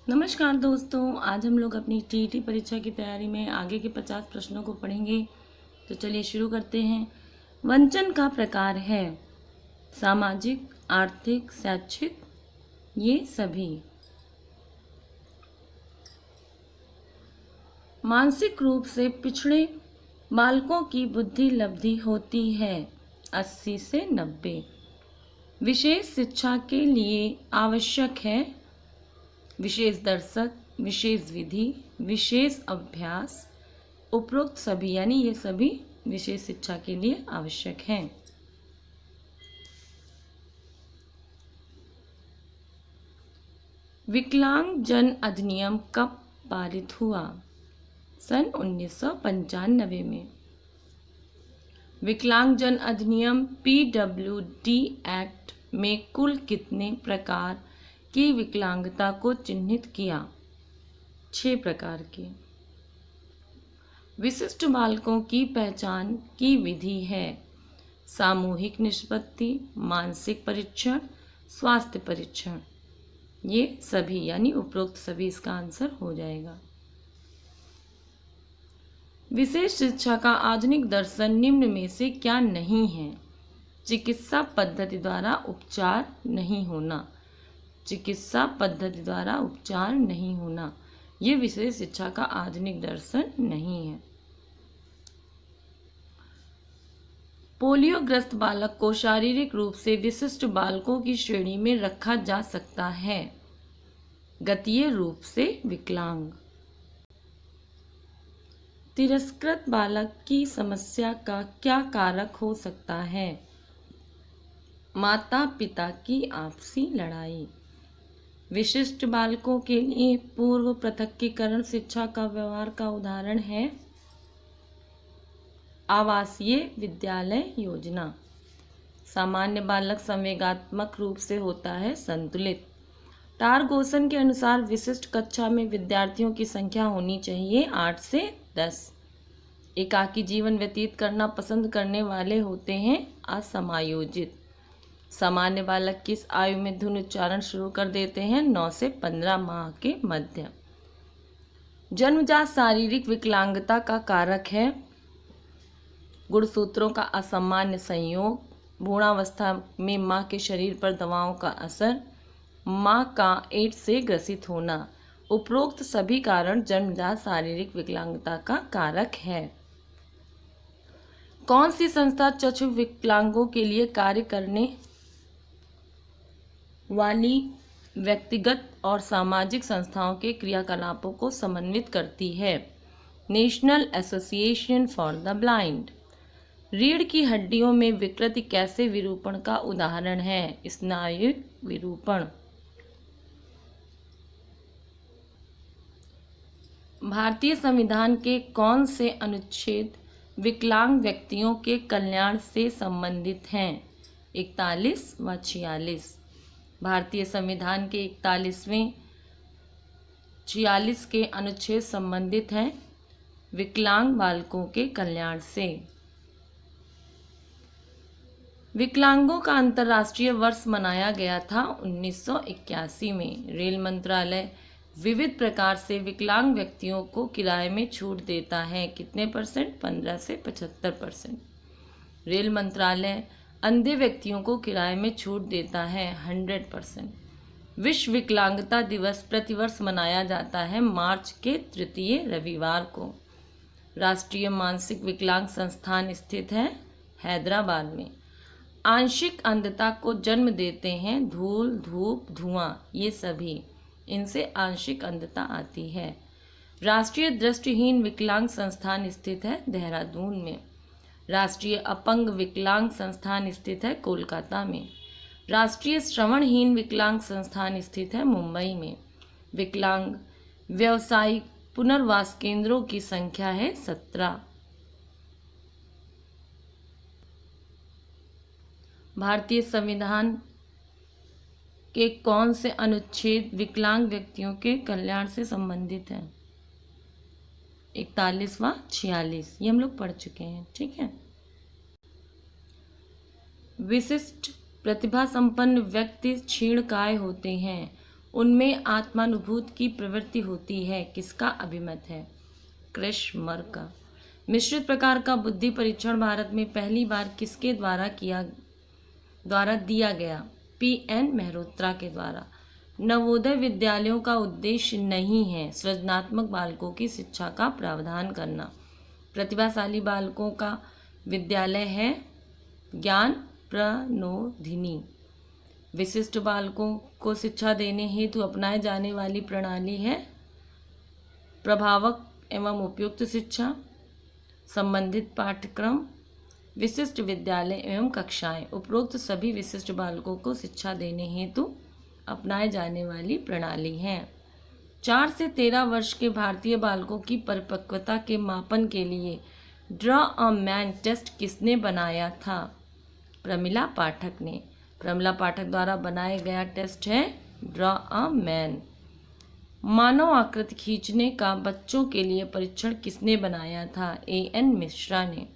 नमस्कार दोस्तों, आज हम लोग अपनी टीईटी परीक्षा की तैयारी में आगे के 50 प्रश्नों को पढ़ेंगे। तो चलिए शुरू करते हैं। वंचन का प्रकार है सामाजिक, आर्थिक, शैक्षिक, ये सभी। मानसिक रूप से पिछड़े बालकों की बुद्धि लब्धि होती है 80 से 90। विशेष शिक्षा के लिए आवश्यक है विशेष दर्शक, विशेष विधि, विशेष अभ्यास। उपरोक्त सभी यानी ये सभी विशेष शिक्षा के लिए आवश्यक हैं। विकलांग जन अधिनियम कब पारित हुआ? सन 1995 में। विकलांग जन अधिनियम PWD एक्ट में कुल कितने प्रकार की विकलांगता को चिन्हित किया? 6 प्रकार के। विशिष्ट बालकों की पहचान की विधि है सामूहिक निष्पत्ति, मानसिक परीक्षण, स्वास्थ्य परीक्षण। ये सभी यानी उपरोक्त सभी इसका आंसर हो जाएगा। विशेष शिक्षा का आधुनिक दर्शन निम्न में से क्या नहीं है? चिकित्सा पद्धति द्वारा उपचार नहीं होना। चिकित्सा पद्धति द्वारा उपचार नहीं होना ये विशेष शिक्षा का आधुनिक दर्शन नहीं है। पोलियोग्रस्त बालक को शारीरिक रूप से विशिष्ट बालकों की श्रेणी में रखा जा सकता है गतीय रूप से विकलांग। तिरस्कृत बालक की समस्या का क्या कारक हो सकता है? माता पिता की आपसी लड़ाई। विशिष्ट बालकों के लिए पूर्व पृथक्कीकरण शिक्षा का व्यवहार का उदाहरण है आवासीय विद्यालय योजना। सामान्य बालक संवेगात्मक रूप से होता है संतुलित। टारगोसन के अनुसार विशिष्ट कक्षा में विद्यार्थियों की संख्या होनी चाहिए 8 से 10। एकाकी जीवन व्यतीत करना पसंद करने वाले होते हैं असमायोजित। सामान्य बालक किस आयु में धुन उच्चारण शुरू कर देते हैं? 9 से 15 माह के मध्य। जन्मजात शारीरिक विकलांगता का कारक है गुणसूत्रों का असामान्य संयोग, भ्रूणावस्था में मां के शरीर पर दवाओं का असर, मां का एड्स से ग्रसित होना। उपरोक्त सभी कारण जन्मजात शारीरिक विकलांगता का कारक है। कौन सी संस्था चक्षु विकलांगों के लिए कार्य करने वाली व्यक्तिगत और सामाजिक संस्थाओं के क्रियाकलापों को समन्वित करती है? National association for the blind. रीढ़ की हड्डियों में विकृति कैसे विरूपण का उदाहरण है? स्नायुविक विरूपण। भारतीय संविधान के कौन से अनुच्छेद विकलांग व्यक्तियों के कल्याण से संबंधित हैं? 41 व 46। भारतीय संविधान के 41वें 46 के अनुच्छेद संबंधित हैं विकलांग बालकों के कल्याण से। विकलांगों का अंतर्राष्ट्रीय वर्ष मनाया गया था 1981 में। रेल मंत्रालय विविध प्रकार से विकलांग व्यक्तियों को किराए में छूट देता है कितने %? 15 से 75%। रेल मंत्रालय अंधे व्यक्तियों को किराए में छूट देता है 100%। विश्व विकलांगता दिवस प्रतिवर्ष मनाया जाता है मार्च के तृतीय रविवार को। राष्ट्रीय मानसिक विकलांग संस्थान स्थित है हैदराबाद में। आंशिक अंधता को जन्म देते हैं धूल, धूप, धुआं, ये सभी इनसे आंशिक अंधता आती है। राष्ट्रीय दृष्टिहीन विकलांग संस्थान स्थित है देहरादून में। राष्ट्रीय अपंग विकलांग संस्थान स्थित है कोलकाता में। राष्ट्रीय श्रवणहीन विकलांग संस्थान स्थित है मुंबई में। विकलांग व्यावसायिक पुनर्वास केंद्रों की संख्या है 17। भारतीय संविधान के कौन से अनुच्छेद विकलांग व्यक्तियों के कल्याण से संबंधित है? 41 व 46 ये हम लोग पढ़ चुके हैं, ठीक है। विशिष्ट प्रतिभा संपन्न व्यक्ति क्षीणकाय होते हैं। उनमें आत्मानुभूति की प्रवृत्ति होती है। किसका अभिमत है? क्रिशमर का। मिश्रित प्रकार का बुद्धि परीक्षण भारत में पहली बार किसके द्वारा दिया गया? P.N. मेहरोत्रा के द्वारा। नवोदय विद्यालयों का उद्देश्य नहीं है सृजनात्मक बालकों की शिक्षा का प्रावधान करना। प्रतिभाशाली बालकों का विद्यालय है ज्ञान प्रनोदिनी। विशिष्ट बालकों को शिक्षा देने हेतु अपनाए जाने वाली प्रणाली है प्रभावक एवं उपयुक्त शिक्षा, संबंधित पाठ्यक्रम, विशिष्ट विद्यालय एवं कक्षाएं। उपरोक्त सभी विशिष्ट बालकों को शिक्षा देने हेतु अपनाए जाने वाली प्रणाली है। 4 से 13 वर्ष के भारतीय बालकों की परिपक्वता के मापन के लिए ड्रॉ अ मैन टेस्ट किसने बनाया था? प्रमिला पाठक ने। प्रमिला पाठक द्वारा बनाया गया टेस्ट है ड्रॉ अ मैन। मानव आकृति खींचने का बच्चों के लिए परीक्षण किसने बनाया था? A.N. मिश्रा ने।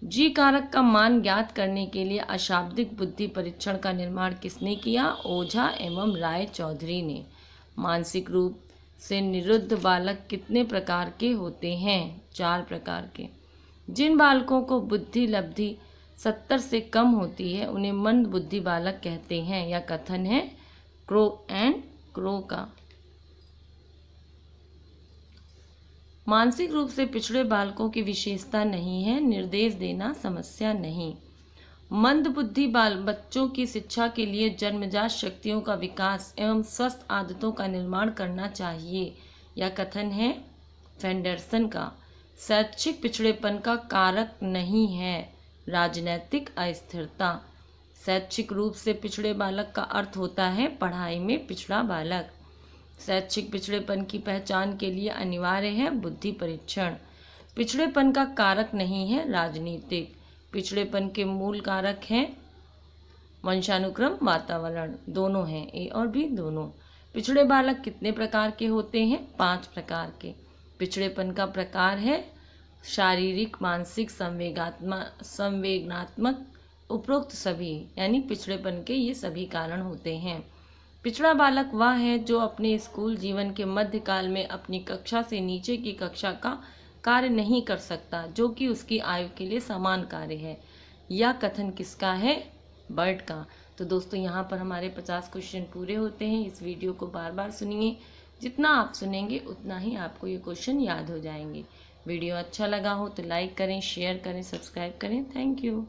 जी कारक का मान ज्ञात करने के लिए अशाब्दिक बुद्धि परीक्षण का निर्माण किसने किया? ओझा एवं राय चौधरी ने। मानसिक रूप से निरुद्ध बालक कितने प्रकार के होते हैं? 4 प्रकार के। जिन बालकों को बुद्धि लब्धि 70 से कम होती है उन्हें मंद बुद्धि बालक कहते हैं। यह कथन है क्रो एंड क्रो का। मानसिक रूप से पिछड़े बालकों की विशेषता नहीं है निर्देश देना समस्या नहीं। मंद बुद्धि बच्चों की शिक्षा के लिए जन्मजात शक्तियों का विकास एवं स्वस्थ आदतों का निर्माण करना चाहिए। यह कथन है फेंडरसन का। शैक्षिक पिछड़ेपन का कारक नहीं है राजनैतिक अस्थिरता। शैक्षिक रूप से पिछड़े बालक का अर्थ होता है पढ़ाई में पिछड़ा बालक। शैक्षिक पिछड़ेपन की पहचान के लिए अनिवार्य है बुद्धि परीक्षण। पिछड़ेपन का कारक नहीं है राजनीतिक। पिछड़ेपन के मूल कारक हैं वंशानुक्रम वातावरण। दोनों हैं, ए और बी दोनों। पिछड़े बालक कितने प्रकार के होते हैं? 5 प्रकार के। पिछड़ेपन का प्रकार है शारीरिक, मानसिक, संवेदनात्मक। उपरोक्त सभी यानी पिछड़ेपन के ये सभी कारण होते हैं। पिछड़ा बालक वह है जो अपने स्कूल जीवन के मध्यकाल में अपनी कक्षा से नीचे की कक्षा का कार्य नहीं कर सकता जो कि उसकी आयु के लिए समान कार्य है। यह कथन किसका है? बर्ड का। तो दोस्तों यहाँ पर हमारे 50 क्वेश्चन पूरे होते हैं। इस वीडियो को बार बार सुनिए। जितना आप सुनेंगे उतना ही आपको ये क्वेश्चन याद हो जाएंगे। वीडियो अच्छा लगा हो तो लाइक करें, शेयर करें, सब्सक्राइब करें। Thank you.